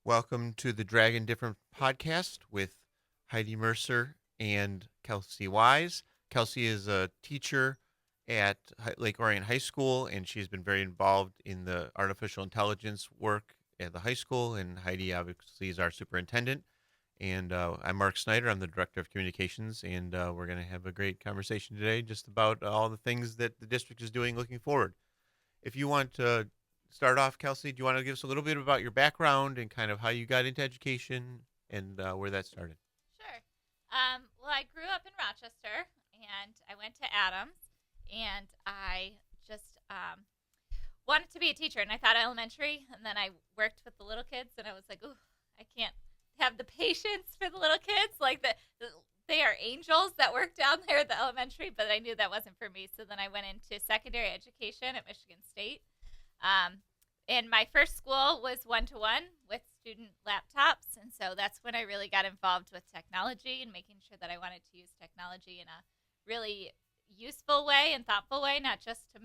Welcome to the Dragon Different podcast with Heidi Mercer and Kelsey Wise. Kelsey is a teacher at Lake Orion High School, and she's been very involved in the artificial intelligence work at the high school. And Heidi obviously is our superintendent. And I'm Mark Snyder. I'm the director of communications, and we're going to have a great conversation today just about all the things that the district is doing looking forward. If you want to start off, Kelsey, do you want to give us a little bit about your background and kind of how you got into education and where that started? Sure. Well, I grew up in Rochester, and I went to Adams, and I just wanted to be a teacher, and I thought elementary, and then I worked with the little kids, and I was like, ooh, I can't have the patience for the little kids. Like, they are angels that work down there at the elementary, but I knew that wasn't for me, so then I went into secondary education at Michigan State. And my first school was one-to-one with student laptops, and so that's when I really got involved with technology and making sure that I wanted to use technology in a really useful way and thoughtful way, not just to,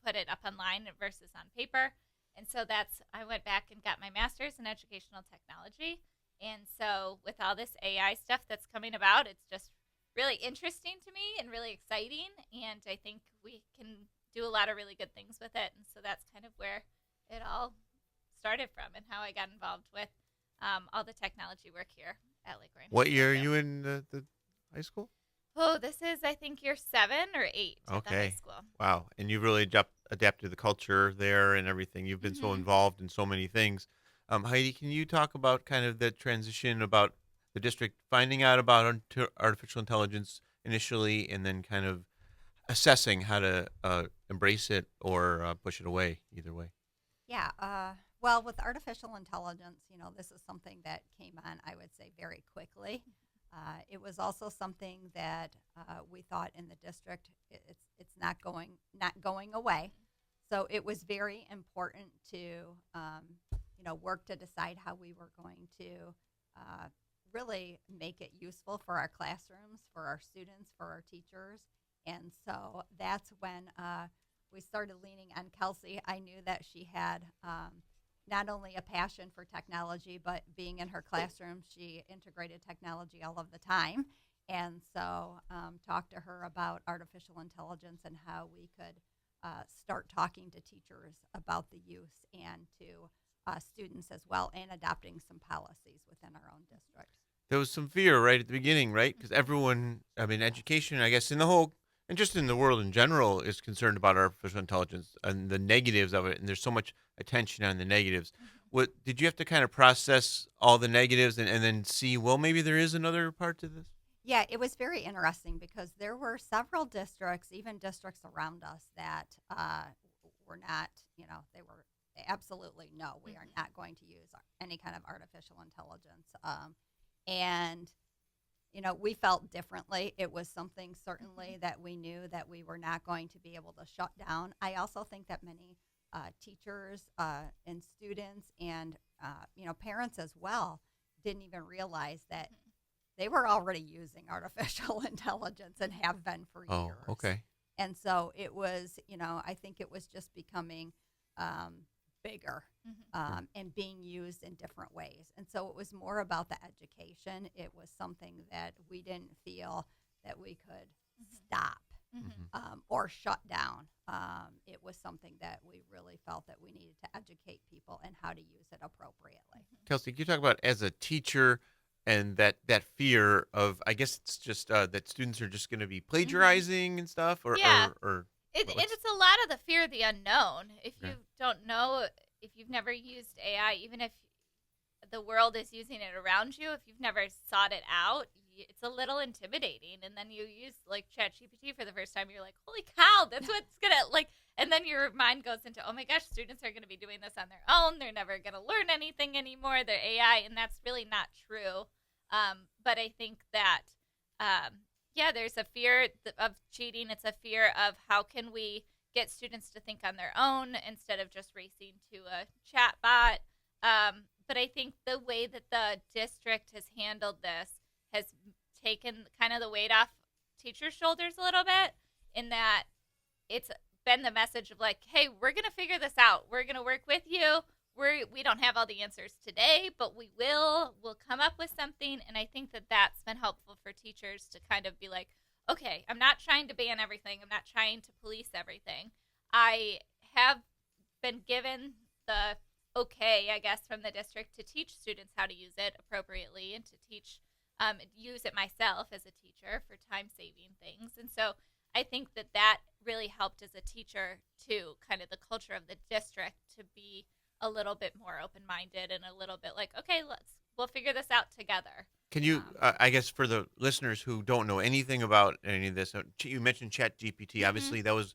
put it up online versus on paper. And so I went back and got my master's in educational technology. And so with all this AI stuff that's coming about, it's just really interesting to me and really exciting. And I think we can do a lot of really good things with it. And so that's kind of where it all started from and how I got involved with all the technology work here at Lake Orion. What year are you in the high school? Oh, this is, I think, year 7 or 8 at the high school. Wow. And you really adapted to the culture there and everything. You've been so involved in so many things. Heidi, can you talk about kind of the transition about the district finding out about artificial intelligence initially and then kind of assessing how to embrace it or push it away, either way? Yeah. Well, with artificial intelligence, this is something that came on, I would say, very quickly. It was also something that we thought in the district it's not going away. So it was very important to work to decide how we were going to really make it useful for our classrooms, for our students, for our teachers. And so that's when we started leaning on Kelsey. I knew that she had not only a passion for technology, but being in her classroom, she integrated technology all of the time. And so talked to her about artificial intelligence and how we could start talking to teachers about the use and to students as well, and adopting some policies within our own district. There was some fear right at the beginning, right? Because everyone, education, I guess, and just in the world in general, is concerned about artificial intelligence and the negatives of it. And there's so much attention on the negatives. What did you have to kind of process all the negatives and then see, well, maybe there is another part to this? Yeah, it was very interesting because there were several districts, even districts around us, that were not, they absolutely no, we are not going to use any kind of artificial intelligence. And we felt differently. It was something certainly that we knew that we were not going to be able to shut down. I also think that many teachers and students and parents as well didn't even realize that they were already using artificial intelligence and have been for years. Oh, okay. And so it was, I think it was just becoming bigger and being used in different ways. And so it was more about the education. It was something that we didn't feel that we could stop or shut down. It was something that we really felt that we needed to educate people and how to use it appropriately. Kelsey, can you talk about as a teacher and that fear of, I guess it's just that students are just going to be plagiarizing and stuff? Yeah. It's a lot of the fear of the unknown. If you don't know, if you've never used AI, even if the world is using it around you, if you've never sought it out, it's a little intimidating. And then you use like ChatGPT for the first time, you're like, holy cow, that's what's going to and then your mind goes into, oh my gosh, students are going to be doing this on their own. They're never going to learn anything anymore. They're AI. And that's really not true. But I think that, there's a fear of cheating. It's a fear of how can we get students to think on their own instead of just racing to a chat bot. But I think the way that the district has handled this has taken kind of the weight off teachers' shoulders a little bit, in that it's been the message of like, hey, we're going to figure this out. We're going to work with you. we don't have all the answers today, but we'll come up with something. And I think that that's been helpful for teachers to kind of be like, okay, I'm not trying to ban everything. I'm not trying to police everything. I have been given the okay, I guess, from the district to teach students how to use it appropriately and to use it myself as a teacher for time-saving things. And so I think that really helped as a teacher to kind of the culture of the district to be a little bit more open-minded and a little bit like, okay, we'll figure this out together. Can you, I guess, for the listeners who don't know anything about any of this, you mentioned Chat GPT. Mm-hmm. Obviously, that was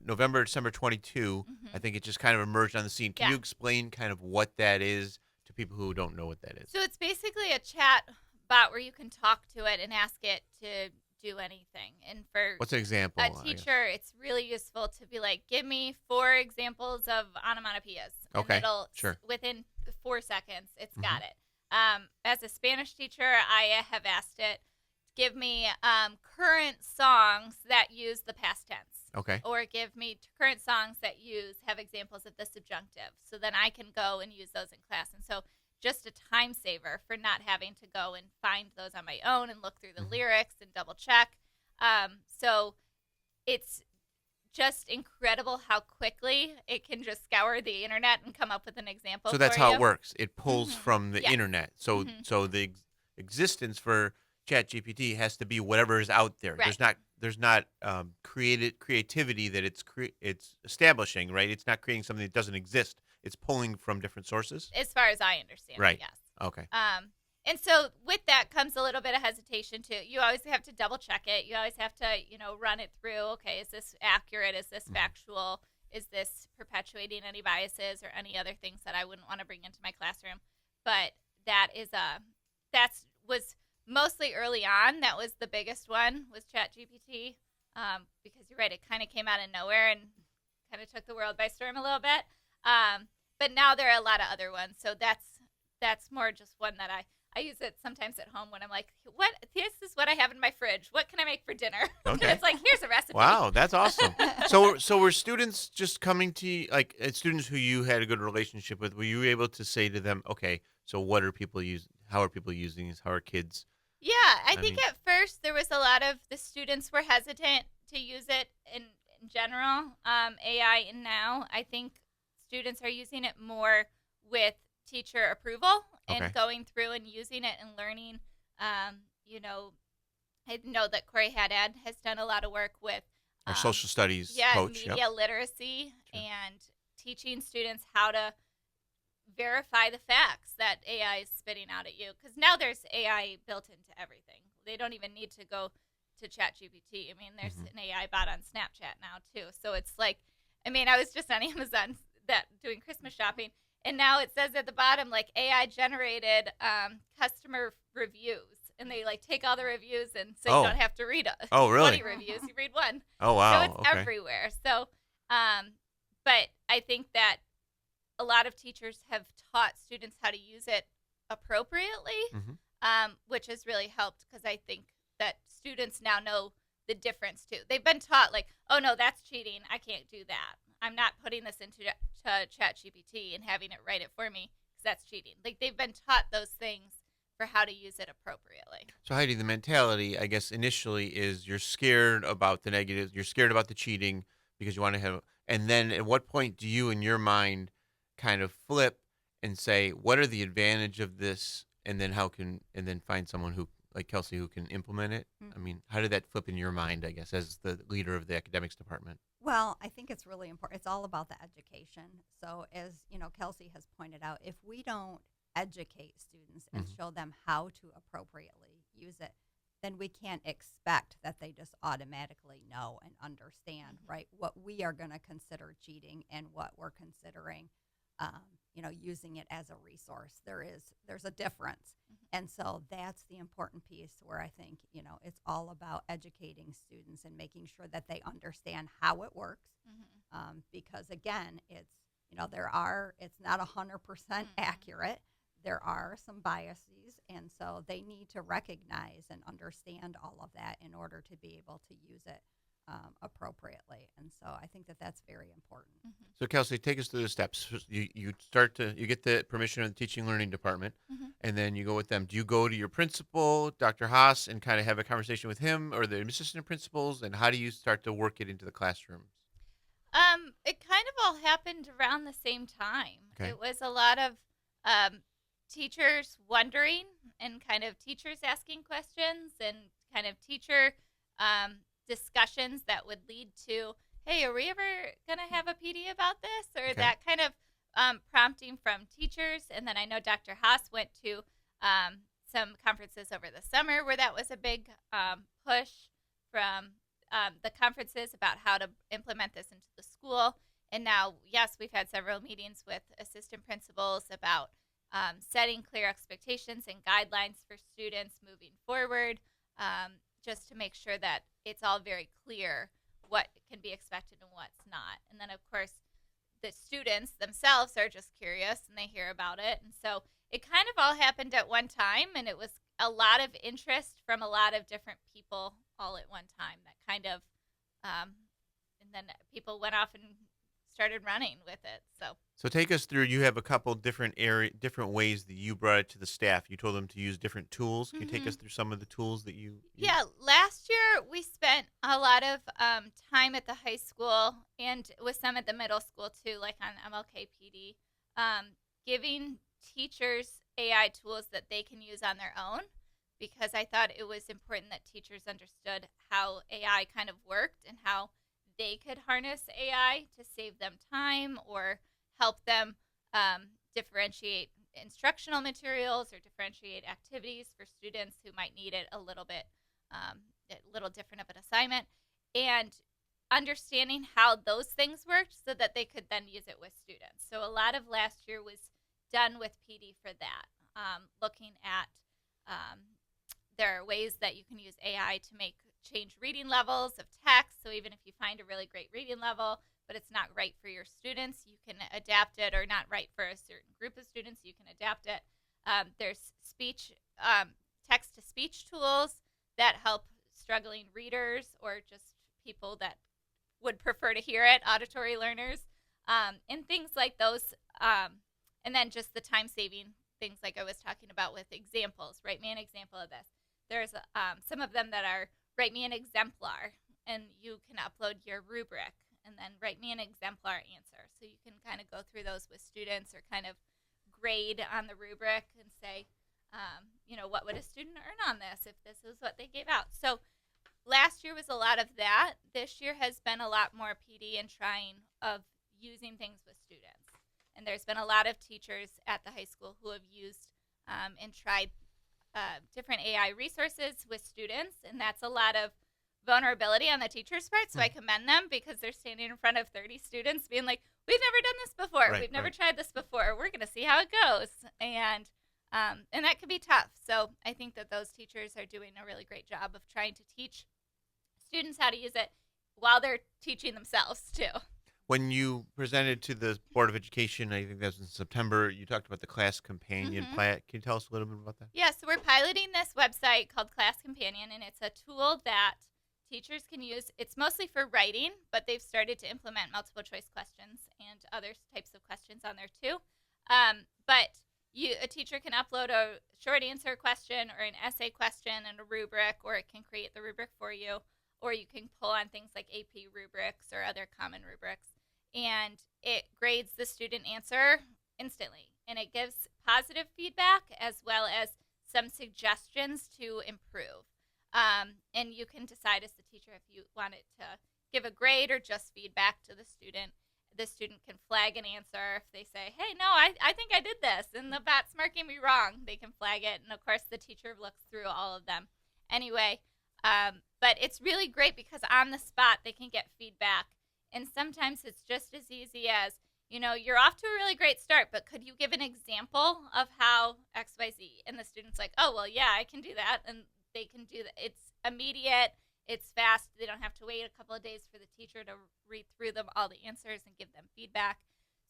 November, December 22. Mm-hmm. I think it just kind of emerged on the scene. Can you explain kind of what that is to people who don't know what that is? So it's basically a chat bot where you can talk to it and ask it to do anything. And for what's an example? A teacher, it's really useful to be like, give me 4 examples of onomatopoeias. And okay, it'll, sure. Within 4 seconds, it's Mm-hmm. got it. As a Spanish teacher, I have asked it, give me current songs that use the past tense. Okay. Or give me current songs that have examples of the subjunctive. So then I can go and use those in class. And so just a time saver for not having to go and find those on my own and look through the Mm-hmm. lyrics and double check. So it's just incredible how quickly it can just scour the internet and come up with an example. So that's for how you. it works. It pulls Mhm. from the Yes. internet. So Mhm. so the existence for ChatGPT has to be whatever is out there. Right. There's not creativity that it's establishing, right? It's not creating something that doesn't exist. It's pulling from different sources. As far as I understand Right. it, yes. Okay. And so with that comes a little bit of hesitation too. You always have to double check it. You always have to, run it through. Okay, is this accurate? Is this factual? Is this perpetuating any biases or any other things that I wouldn't want to bring into my classroom? But that was mostly early on. That was the biggest one, was ChatGPT, because you're right, it kind of came out of nowhere and kind of took the world by storm a little bit. But now there are a lot of other ones. So that's more just one that I use it sometimes at home when I'm like, this is what I have in my fridge. What can I make for dinner? Okay. And it's like, here's a recipe. Wow, that's awesome. So were students just coming to you, like students who you had a good relationship with, were you able to say to them, okay, so what are people using? How are people using this? How are kids? Yeah, I think at first there was a lot of the students were hesitant to use it in general, AI, and now I think students are using it more with teacher approval and going through and using it and learning. I know that Corey Haddad has done a lot of work with Our social studies coach. media literacy and teaching students how to verify the facts that AI is spitting out at you. Because now there's AI built into everything. They don't even need to go to ChatGPT. I mean, there's an AI bot on Snapchat now too. So it's like, I was just on Amazon doing Christmas shopping, and now it says at the bottom, like, AI generated customer reviews. And they, like, take all the reviews, and so you don't have to read 20 reviews. You read one. Oh, wow. So it's everywhere. So, but I think that a lot of teachers have taught students how to use it appropriately, which has really helped, because I think that students now know the difference, too. They've been taught, like, oh, no, that's cheating. I can't do that. I'm not putting this into ChatGPT and having it write it for me, because that's cheating. Like, they've been taught those things for how to use it appropriately. So Heidi, the mentality, I guess, initially is you're scared about the negatives, you're scared about the cheating because you want to have, and then at what point do you, in your mind, kind of flip and say, what are the advantage of this, and then find someone who, like Kelsey, who can implement it? I mean, how did that flip in your mind, I guess, as the leader of the academics department? Well, I think it's really important. It's all about the education. So as, Kelsey has pointed out, if we don't educate students and show them how to appropriately use it, then we can't expect that they just automatically know and understand, right, what we are going to consider cheating and what we're considering, using it as a resource. There's a difference. And so that's the important piece where I think, it's all about educating students and making sure that they understand how it works. Because again, it's not 100% accurate. There are some biases, and so they need to recognize and understand all of that in order to be able to use it appropriately. And so I think that that's very important. Mm-hmm. So Kelsey, take us through the steps. You get the permission of the teaching learning department, Mm-hmm. and then you go with them. Do you go to your principal, Dr. Haas, and kind of have a conversation with him or the assistant principals? And how do you start to work it into the classrooms? It kind of all happened around the same time. Okay. It was a lot of teachers wondering and kind of teachers asking questions and kind of teacher discussions that would lead to, hey, are we ever going to have a PD about this? Or Okay. that kind of prompting from teachers. And then I know Dr. Haas went to some conferences over the summer where that was a big push from the conferences about how to implement this into the school. And now, yes, we've had several meetings with assistant principals about setting clear expectations and guidelines for students moving forward, just to make sure that it's all very clear what can be expected and what's not. And then, of course, the students themselves are just curious and they hear about it. And so it kind of all happened at one time, and it was a lot of interest from a lot of different people all at one time that kind of, and then people went off and started running with it. So take us through. You have a couple different ways that you brought it to the staff. You told them to use different tools. Can you take us through some of the tools that you Yeah, last year we spent a lot of time at the high school and with some at the middle school too, like on MLK PD, giving teachers AI tools that they can use on their own, because I thought it was important that teachers understood how AI kind of worked and how they could harness AI to save them time or help them differentiate instructional materials or differentiate activities for students who might need it a little bit, a little different of an assignment, and understanding how those things worked so that they could then use it with students. So a lot of last year was done with PD for that, looking at there are ways that you can use AI to change reading levels of text. So even if you find a really great reading level, but it's not right for your students, you can adapt it, or not right for a certain group of students, you can adapt it. There's text-to-speech tools that help struggling readers or just people that would prefer to hear it, auditory learners, and things like those. And then just the time-saving things like I was talking about with examples. Write me an example of this. There's some of them that are write me an exemplar, and you can upload your rubric and then write me an exemplar answer. So you can kind of go through those with students or kind of grade on the rubric and say, what would a student earn on this if this is what they gave out? So last year was a lot of that. This year has been a lot more PD and trying of using things with students. And there's been a lot of teachers at the high school who have used and tried different AI resources with students, and that's a lot of vulnerability on the teacher's part, so I commend them because they're standing in front of 30 students being like, we've never done this before. Right, We've never right. tried this before. We're going to see how it goes. And that can be tough. So I think that those teachers are doing a really great job of trying to teach students how to use it while they're teaching themselves too. When you presented to the Board of Education, I think that was in September, you talked about the Class Companion plan. Can you tell us a little bit about that? Yeah, so we're piloting this website called Class Companion, and it's a tool that teachers can use. It's mostly for writing, but they've started to implement multiple choice questions and other types of questions on there too. But a teacher can upload a short answer question or an essay question and a rubric, or it can create the rubric for you, or you can pull on things like AP rubrics or other common rubrics. And it grades the student answer instantly. And it gives positive feedback as well as some suggestions to improve. And you can decide as the teacher if you want it to give a grade or just feedback to the student. The student can flag an answer if they say, hey, no, I think I did this, and the bat's marking me wrong. They can flag it. And, of course, the teacher looks through all of them. Anyway, but it's really great because on the spot they can get feedback. And sometimes it's just as easy as, you're off to a really great start, but could you give an example of how X, Y, Z? And the student's like, oh, well, yeah, I can do that. And they can do that. It's immediate. It's fast. They don't have to wait a couple of days for the teacher to read through all the answers and give them feedback.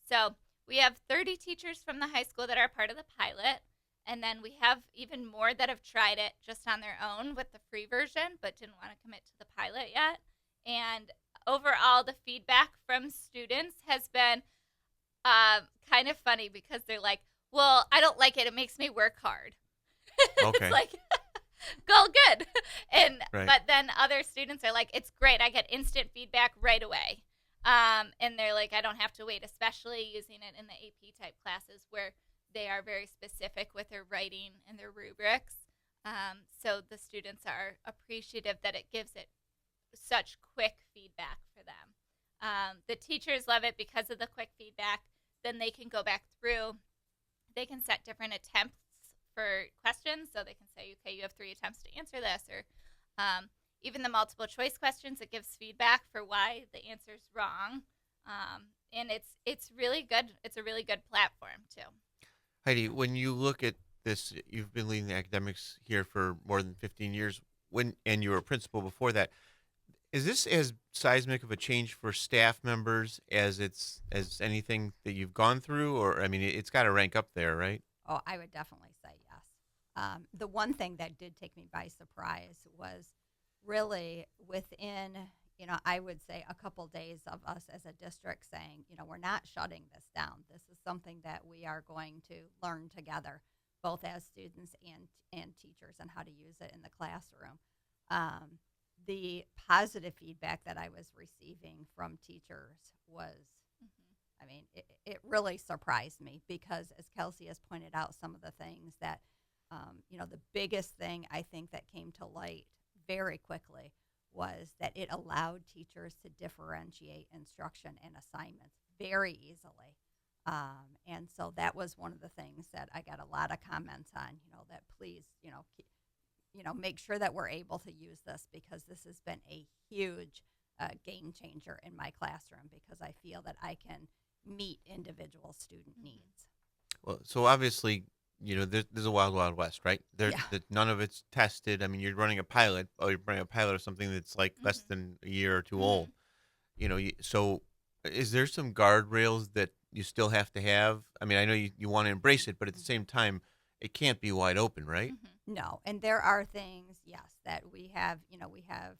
So we have 30 teachers from the high school that are part of the pilot. And then we have even more that have tried it just on their own with the free version, but didn't want to commit to the pilot yet. And overall, the feedback from students has been kind of funny because they're like, well, I don't like it. It makes me work hard. It's Okay. like, go good. Right. But then other students are like, it's great. I get instant feedback right away. And they're like, I don't have to wait, especially using it in the AP type classes where they are very specific with their writing and their rubrics. So the students are appreciative that it gives it such quick feedback for them. The teachers love it because of the quick feedback. Then they can go back through. They can set different attempts for questions. So they can say, okay, you have 3 attempts to answer this. Or even the multiple choice questions, it gives feedback for why the answer's wrong. And it's really good. It's a really good platform, too. Heidi, when you look at this, you've been leading the academics here for more than 15 years. And you were a principal before that. Is this as seismic of a change for staff members as anything that you've gone through? Or, I mean, it's got to rank up there, right? Oh, I would definitely say yes. The one thing that did take me by surprise was really within, I would say a couple days of us as a district saying, we're not shutting this down. This is something that we are going to learn together, both as students and teachers, and how to use it in the classroom. The positive feedback that I was receiving from teachers was, I mean, it really surprised me because, as Kelsey has pointed out, some of the things that, the biggest thing I think that came to light very quickly was that it allowed teachers to differentiate instruction and assignments very easily. And so that was one of the things that I got a lot of comments on, that please, make sure that we're able to use this because this has been a huge game changer in my classroom because I feel that I can meet individual student needs. Well, so obviously, there's a wild, wild west, right? Yeah. None of it's tested. I mean, you're running a pilot. Oh, you're running a pilot of something that's like less than a year or two old. So is there some guardrails that you still have to have? I mean, I know you want to embrace it, but at the same time, it can't be wide open, right? No, and there are things, yes, that we have. We have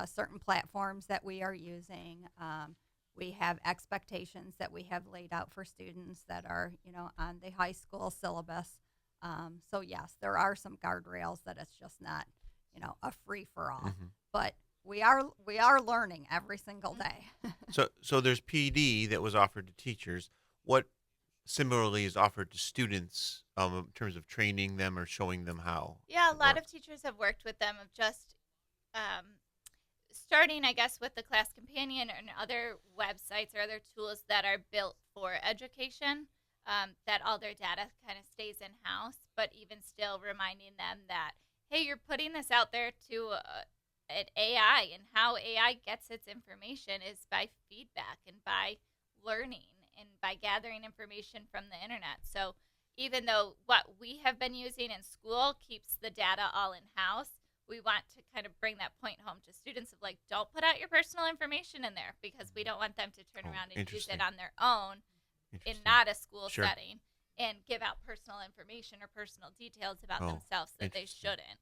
certain platforms that we are using. We have expectations that we have laid out for students that are, on the high school syllabus. So yes, there are some guardrails that it's just not, a free for all. But we are learning every single day. So there's PD that was offered to teachers. What similarly is offered to students in terms of training them or showing them how? Yeah, a it lot works? of teachers have worked with them of just starting, I guess, with the Class Companion and other websites or other tools that are built for education, that all their data kind of stays in-house, but even still reminding them that, hey, you're putting this out there to an AI, and how AI gets its information is by feedback and by learning and by gathering information from the internet. So even though what we have been using in school keeps the data all in-house, we want to kind of bring that point home to students of like, don't put out your personal information in there because we don't want them to turn around and use Interesting. it on their own in Interesting. not a school Sure. setting and give out personal information or personal details about Oh, themselves that they interesting. shouldn't.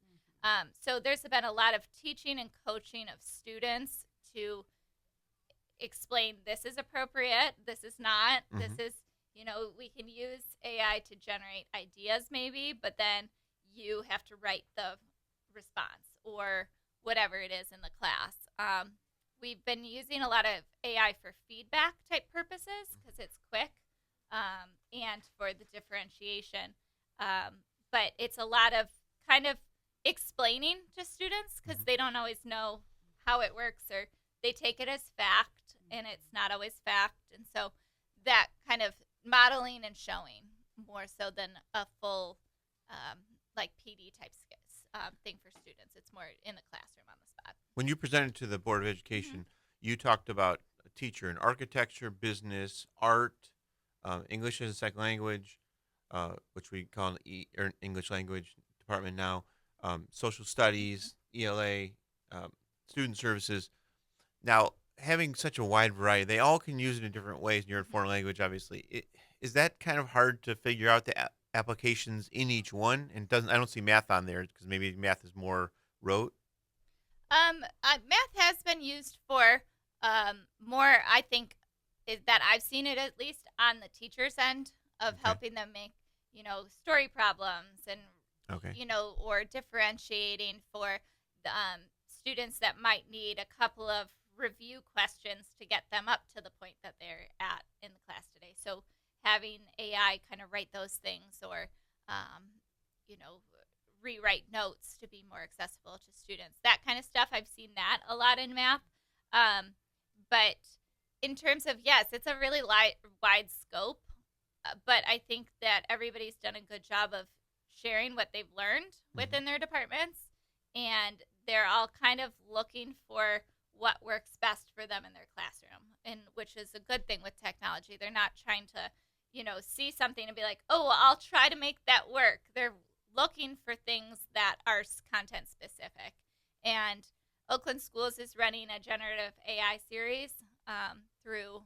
So there's been a lot of teaching and coaching of students to explain this is appropriate, this is not, this is, we can use AI to generate ideas maybe, but then you have to write the response or whatever it is in the class. We've been using a lot of AI for feedback type purposes because it's quick and for the differentiation. But it's a lot of kind of explaining to students because they don't always know how it works or they take it as fact and it's not always fact. And so that kind of modeling and showing more so than a full like PD type thing for students. It's more in the classroom on the spot. When you presented to the Board of Education, you talked about a teacher in architecture, business, art, English as a second language, which we call an English language department now, social studies, ELA, student services. Now, having such a wide variety, they all can use it in different ways. And you're in foreign language, obviously. Is that kind of hard to figure out the applications in each one? And I don't see math on there because maybe math is more rote. Math has been used for more, I think, that I've seen it at least on the teacher's end of Okay. helping them make, story problems and, Okay. or differentiating for the, students that might need a couple of review questions to get them up to the point that they're at in the class today. So having AI kind of write those things or, you know, rewrite notes to be more accessible to students. That kind of stuff, I've seen that a lot in math. But in terms of, yes, it's a really wide scope. But I think that everybody's done a good job of sharing what they've learned within their departments. And they're all kind of looking for what works best for them in their classroom, and which is a good thing with technology. They're not trying to, see something and be like, oh, well, I'll try to make that work. They're looking for things that are content specific. And Oakland Schools is running a generative AI series through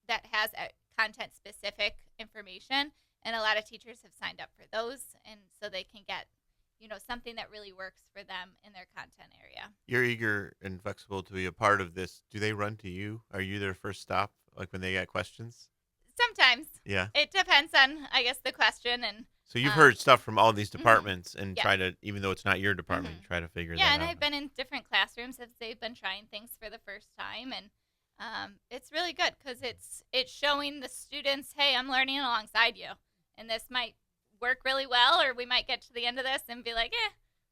that has content specific information, and a lot of teachers have signed up for those, and so they can get something that really works for them in their content area. You're eager and flexible to be a part of this. Do they run to you? Are you their first stop, like when they got questions? Sometimes. Yeah. It depends on, I guess, the question. And So you've heard stuff from all these departments and Yeah. try to, even though it's not your department, try to figure that out. Yeah, and I've been in different classrooms as they've been trying things for the first time, and it's really good because it's showing the students, hey, I'm learning alongside you, and this might work really well, or we might get to the end of this and be like,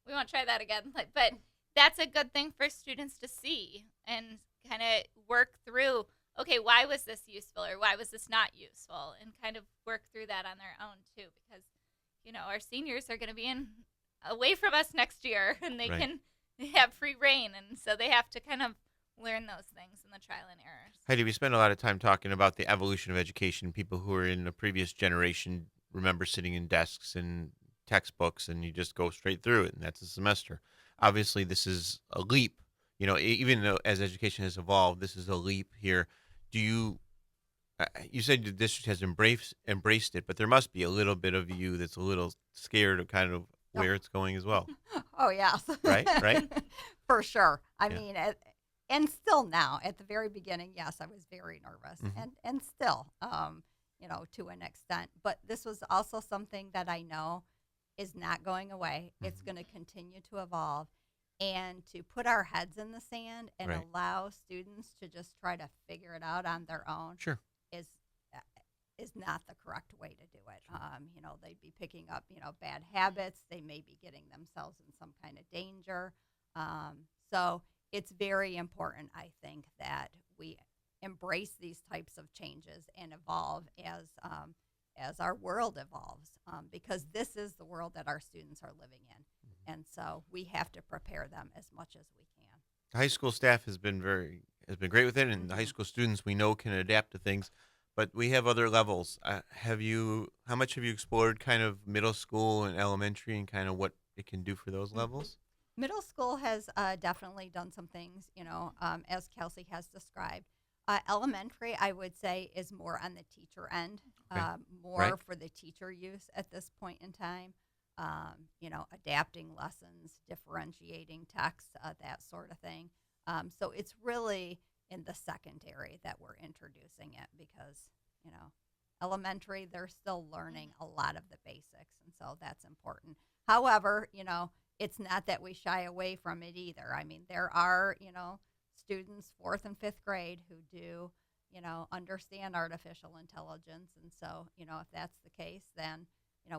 we won't try that again. But that's a good thing for students to see and kind of work through, okay, why was this useful or why was this not useful, and kind of work through that on their own too, because our seniors are going to be away from us next year, and they can have free reign, and so they have to kind of learn those things in the trial and errors. Heidi, we spend a lot of time talking about the evolution of education. People who are in the previous generation remember sitting in desks and textbooks, and you just go straight through it, and that's a semester. Obviously, this is a leap. Even though as education has evolved, this is a leap here. Do you? You said the district has embraced it, but there must be a little bit of you that's a little scared of kind of where it's going as well. Oh, yes. Right? For sure. I Yeah. mean, and still now, at the very beginning, yes, I was very nervous, and still, to an extent. But this was also something that I know is not going away. It's going to continue to evolve. And to put our heads in the sand and Right. allow students to just try to figure it out on their own Sure. is not the correct way to do it. They'd be picking up, bad habits. They may be getting themselves in some kind of danger. So it's very important, I think, that we embrace these types of changes and evolve as our world evolves, because this is the world that our students are living in. And so we have to prepare them as much as we can. The high school staff has been great with it, and the high school students we know can adapt to things. But we have other levels. How much have you explored kind of middle school and elementary, and kind of what it can do for those levels? Middle school has definitely done some things, as Kelsey has described. Elementary, I would say, is more on the teacher end, more Right. for the teacher use at this point in time. Adapting lessons, differentiating text, that sort of thing. So it's really in the secondary that we're introducing it because, elementary, they're still learning a lot of the basics, and so that's important. However, it's not that we shy away from it either. I mean, there are, students 4th and 5th grade who do, understand artificial intelligence, and so, if that's the case, then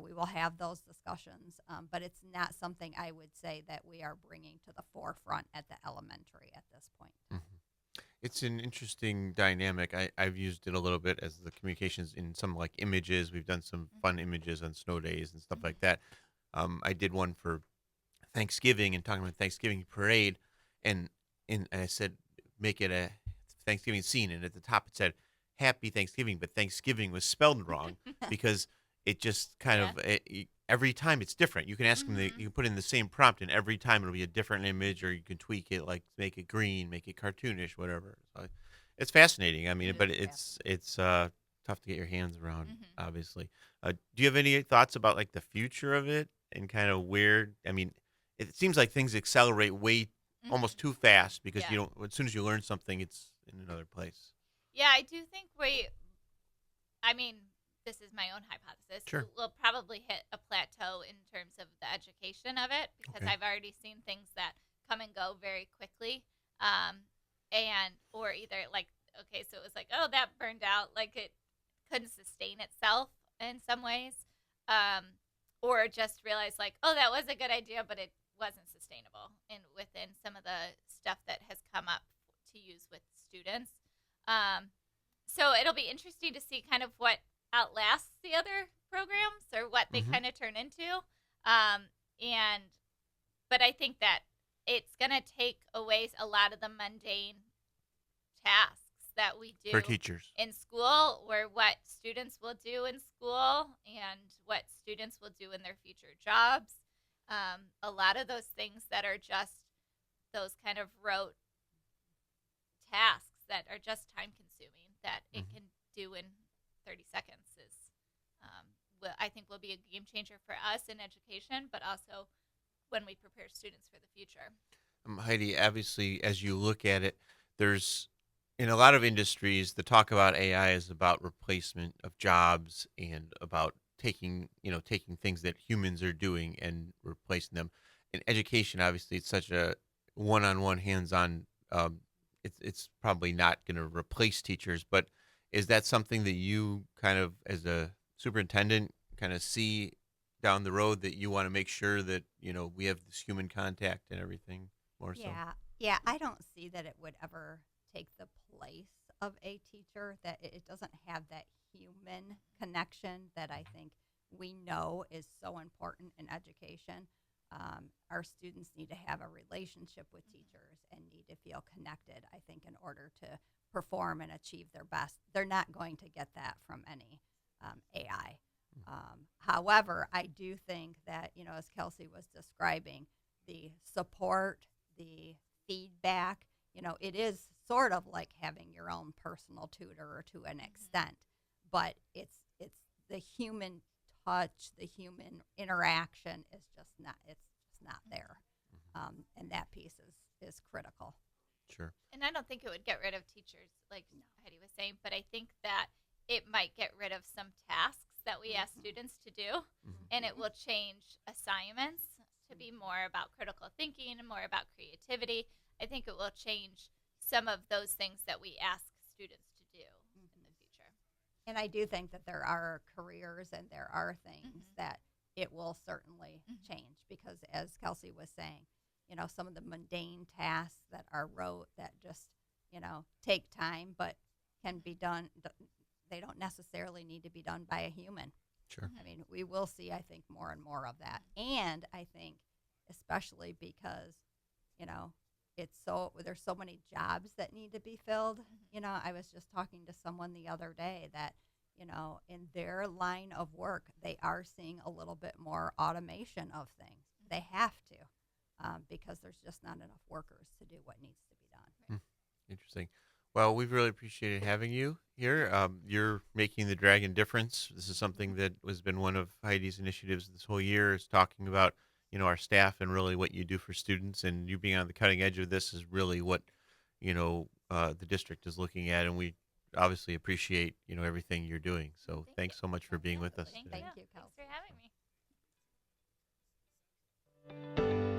we will have those discussions, but it's not something I would say that we are bringing to the forefront at the elementary at this point. It's an interesting dynamic. I've used it a little bit as the communications in some like images. We've done some fun images on snow days and stuff like that. I did one for Thanksgiving and talking about Thanksgiving parade, and I said make it a Thanksgiving scene, and at the top it said Happy Thanksgiving, but Thanksgiving was spelled wrong because it just kind of every time it's different. You can ask them, you can put in the same prompt, and every time it'll be a different image, or you can tweak it, like make it green, make it cartoonish, whatever. So it's fascinating. I mean, but it's tough to get your hands around, obviously. Do you have any thoughts about like the future of it and kind of where? I mean, it seems like things accelerate way almost too fast because Yeah. you don't. As soon as you learn something, it's in another place. Yeah, I do think I mean, this is my own hypothesis. Sure. We'll probably hit a plateau in terms of the education of it because Okay. I've already seen things that come and go very quickly. Or either like, okay, so it was like, oh, that burned out. Like it couldn't sustain itself in some ways. Or just realize like, oh, that was a good idea, but it wasn't sustainable within some of the stuff that has come up to use with students. So it'll be interesting to see kind of what outlasts the other programs or what they kind of turn into. And but I think that it's going to take away a lot of the mundane tasks that we do For teachers. in school, or what students will do in school and what students will do in their future jobs. A lot of those things that are just those kind of rote tasks that are just time consuming that it can do in 30 seconds is I think will be a game changer for us in education, but also when we prepare students for the future. Heidi, obviously, as you look at it, there's in a lot of industries, the talk about AI is about replacement of jobs and about taking things that humans are doing and replacing them. In education, obviously, it's such a one-on-one, hands-on. It's probably not going to replace teachers, but is that something that you kind of, as a superintendent, kind of see down the road that you want to make sure that we have this human contact and everything more so? Yeah. I don't see that it would ever take the place of a teacher. That it doesn't have that human connection that I think we know is so important in education. Our students need to have a relationship with teachers and need to feel connected, I think, in order to perform and achieve their best. They're not going to get that from any AI. However, I do think that, as Kelsey was describing, the support, the feedback, it is sort of like having your own personal tutor to an extent, but it's the human touch, the human interaction is just not there, and that piece is critical. Sure. And I don't think it would get rid of teachers, like Heidi was saying, but I think that it might get rid of some tasks that we ask students to do, and it will change assignments to be more about critical thinking and more about creativity. I think it will change some of those things that we ask students to do in the future. And I do think that there are careers and there are things that it will certainly change because, as Kelsey was saying, some of the mundane tasks that are rote that just, take time but can be done, they don't necessarily need to be done by a human. Sure. I mean, we will see, I think, more and more of that. And I think especially because, there's so many jobs that need to be filled. I was just talking to someone the other day that, in their line of work, they are seeing a little bit more automation of things. They have to because there's just not enough workers to do what needs to be done. Interesting. Well, we've really appreciated having you here. You're making the Dragon difference. This is something that has been one of Heidi's initiatives this whole year, is talking about, our staff and really what you do for students. And you being on the cutting edge of this is really what, the district is looking at. And we obviously appreciate, everything you're doing. So thanks so much for being with us Thank today. you, Thanks Kelsey. for having me.